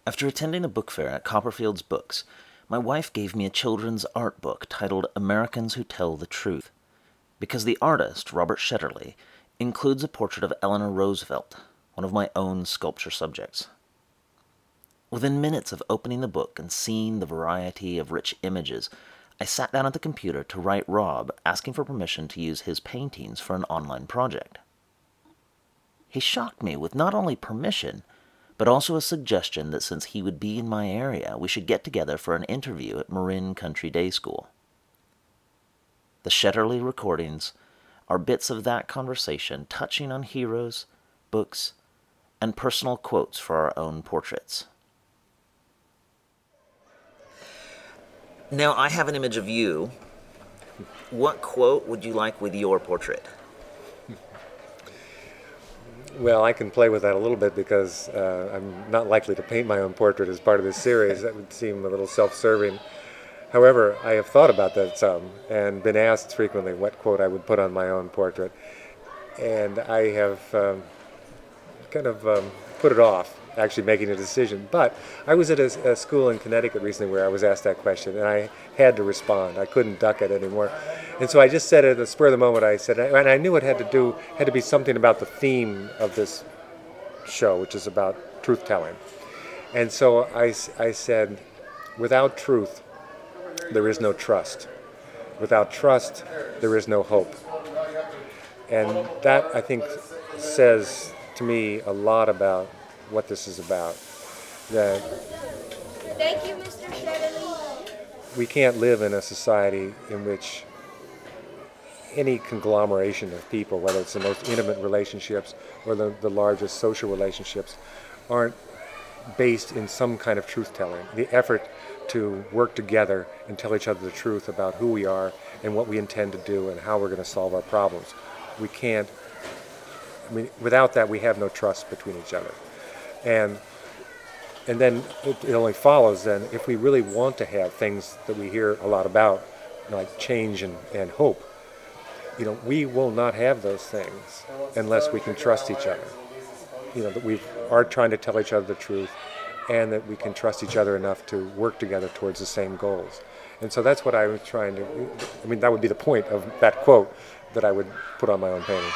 After attending a book fair at Copperfield's Books, my wife gave me a children's art book titled Americans Who Tell the Truth, because the artist, Robert Shetterly, includes a portrait of Eleanor Roosevelt, one of my own sculpture subjects. Within minutes of opening the book and seeing the variety of rich images, I sat down at the computer to write Rob asking for permission to use his paintings for an online project. He shocked me with not only permission, but also a suggestion that since he would be in my area, we should get together for an interview at Marin Country Day School. The Shetterly recordings are bits of that conversation touching on heroes, books, and personal quotes for our own portraits. Now, I have an image of you. What quote would you like with your portrait? Well, I can play with that a little bit because I'm not likely to paint my own portrait as part of this series. That would seem a little self-serving. However, I have thought about that some and been asked frequently what quote I would put on my own portrait. And I have put it off, actually making a decision. But I was at a school in Connecticut recently where I was asked that question, and I had to respond. I couldn't duck it anymore. And so I just said at the spur of the moment, I said, and I knew it had to be something about the theme of this show, which is about truth-telling. And so I said, without truth, there is no trust. Without trust, there is no hope. And that, I think, says to me a lot about what this is about. That Thank you, Mr. Shetterly. we can't live in a society in which any conglomeration of people, whether it's the most intimate relationships or the largest social relationships, aren't based in some kind of truth-telling. The effort to work together and tell each other the truth about who we are and what we intend to do and how we're going to solve our problems. We can't, without that we have no trust between each other. And then it only follows then, if we really want to have things that we hear a lot about, like change and hope, we will not have those things unless we can trust each other. That we are trying to tell each other the truth and that we can trust each other enough to work together towards the same goals. And so that's what I was trying to, that would be the point of that quote that I would put on my own painting.